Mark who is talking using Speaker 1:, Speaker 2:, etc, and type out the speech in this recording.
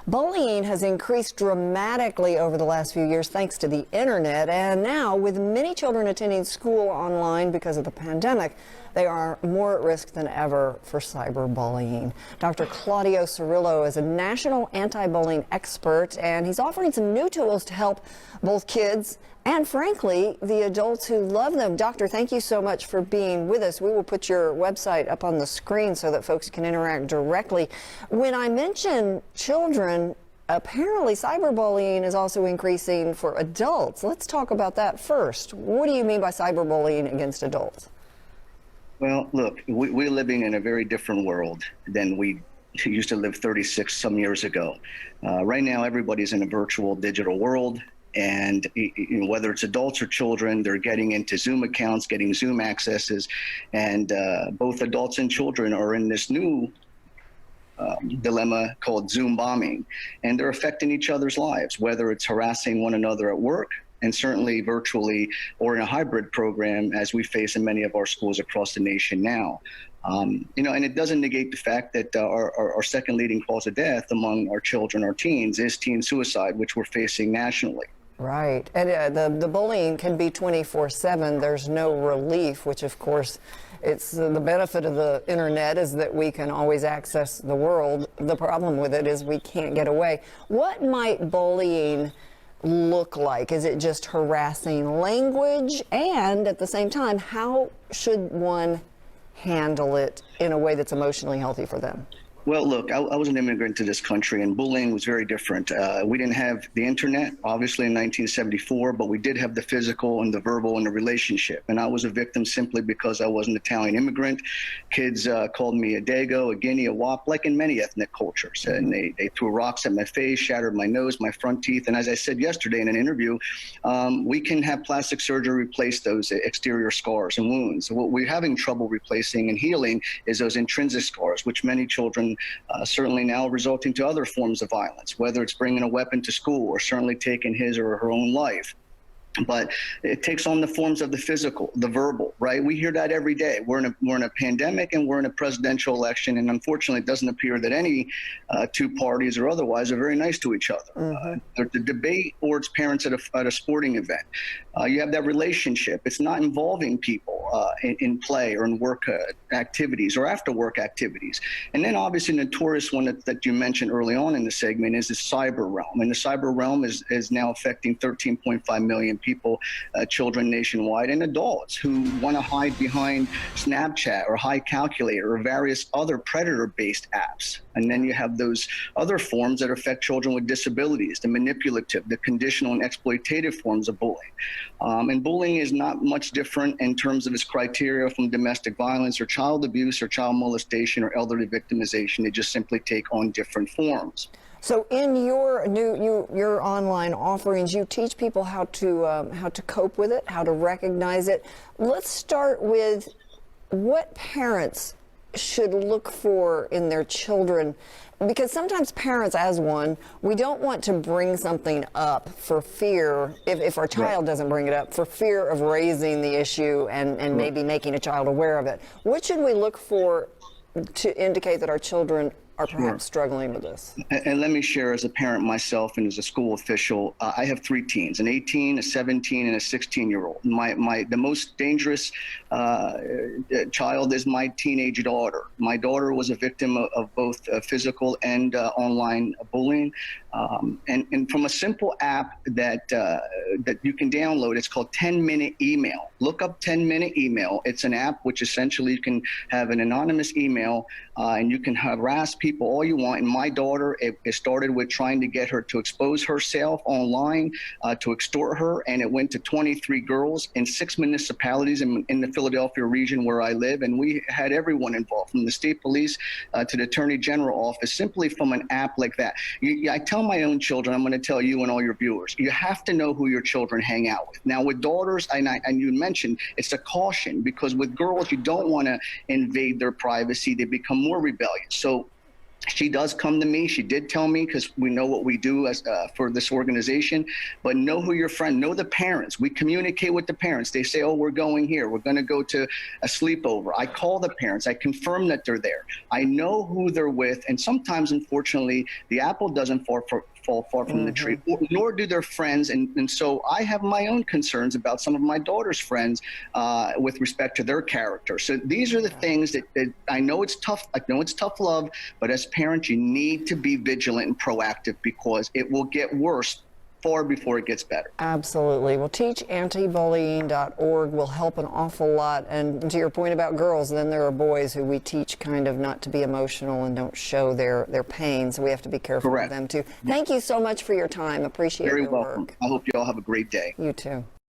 Speaker 1: Bullying has increased dramatically over the last few years thanks to the internet, and now with many children attending school online because of the pandemic, they are more at risk than ever for cyberbullying. Dr. Claudio Cerullo is a national anti-bullying expert, and he's offering some new tools to help both kids and, frankly, the adults who love them. Doctor, thank you so much for being with us. We will put your website up on the screen so that folks can interact directly. When I mention children, apparently cyberbullying is also increasing for adults. Let's talk about that first. What do you mean by cyberbullying against adults?
Speaker 2: Well, look, we're living in a very different world than we used to live 36 some years ago. Right now, everybody's in a virtual digital world. And whether it's adults or children, they're getting into Zoom accounts, getting Zoom accesses, and both adults and children are in this new dilemma called Zoom bombing, and they're affecting each other's lives, whether it's harassing one another at work, and certainly virtually or in a hybrid program, as we face in many of our schools across the nation now. And it doesn't negate the fact that our second leading cause of death among our children, our teens, is teen suicide, which we're facing nationally.
Speaker 1: Right. And the bullying can be 24/7. There's no relief, which, of course, it's the benefit of the internet is that we can always access the world. The problem with it is we can't get away. What might bullying look like? Is it just harassing language? And at the same time, how should one handle it in a way that's emotionally healthy for them?
Speaker 2: Well, look, I was an immigrant to this country, and bullying was very different. We didn't have the internet, obviously, in 1974, but we did have the physical and the verbal and the relationship. And I was a victim simply because I was an Italian immigrant. Kids called me a dago, a guinea, a wop, like in many ethnic cultures. And they threw rocks at my face, shattered my nose, my front teeth. And as I said yesterday in an interview, we can have plastic surgery replace those exterior scars and wounds. What we're having trouble replacing and healing is those intrinsic scars, which many children certainly now resulting to other forms of violence, whether it's bringing a weapon to school or certainly taking his or her own life. But it takes on the forms of the physical, the verbal, right? We hear that every day. We're in a pandemic and we're in a presidential election, and unfortunately, it doesn't appear that any two parties or otherwise are very nice to each other. The debate or its parents at a sporting event. You have that relationship. It's not involving people in play or in work activities or after work activities. And then obviously the notorious one that you mentioned early on in the segment is the cyber realm. And the cyber realm is now affecting 13.5 million people, children nationwide, and adults who want to hide behind Snapchat or High Calculator or various other predator-based apps. And then you have those other forms that affect children with disabilities, the manipulative, the conditional and exploitative forms of bullying. And bullying is not much different in terms of its criteria from domestic violence or child abuse or child molestation or elderly victimization. They just simply take on different forms.
Speaker 1: So in your online offerings, you teach people how to cope with it, how to recognize it. Let's start with what parents should look for in their children, because sometimes parents, as one, we don't want to bring something up for fear, if our child doesn't bring it up, for fear of raising the issue and maybe making a child aware of it. What should we look for to indicate that our children are perhaps struggling with this?
Speaker 2: And let me share, as a parent myself and as a school official, I have three teens, an 18, a 17, and a 16-year-old. The most dangerous child is my teenage daughter. My daughter was a victim of both physical and online bullying. And from a simple app that you can download, it's called 10-Minute Email. Look up 10-Minute Email. It's an app which essentially you can have an anonymous email and you can harass people all you want. And my daughter, it started with trying to get her to expose herself online, to extort her, and it went to 23 girls in 6 municipalities in the Philadelphia region where I live, and we had everyone involved, from the state police to the Attorney General office, simply from an app like that. I tell my own children, I'm going to tell you and all your viewers, you have to know who your children hang out with. Now with daughters, and you mentioned, it's a caution, because with girls, you don't want to invade their privacy. They become more rebellious. So She does come to me. She did tell me, because we know what we do as for this organization. But know who your friend, know the parents. We communicate with the parents. They say, oh, we're going here. We're going to go to a sleepover. I call the parents. I confirm that they're there. I know who they're with. And sometimes, unfortunately, the apple doesn't fall far from the tree, nor do their friends. And so I have my own concerns about some of my daughter's friends with respect to their character. So these are the things that I know it's tough. I know it's tough love, but as parents, you need to be vigilant and proactive, because it will get worse far before it gets better.
Speaker 1: Absolutely. Well, teachanti-bullying.org will help an awful lot. And to your point about girls, then there are boys who we teach kind of not to be emotional and don't show their pain. So we have to be careful
Speaker 2: Correct.
Speaker 1: with them too. Thank you so much for your time. Appreciate
Speaker 2: Very
Speaker 1: your
Speaker 2: welcome.
Speaker 1: work.
Speaker 2: I hope you all have a great day.
Speaker 1: You too.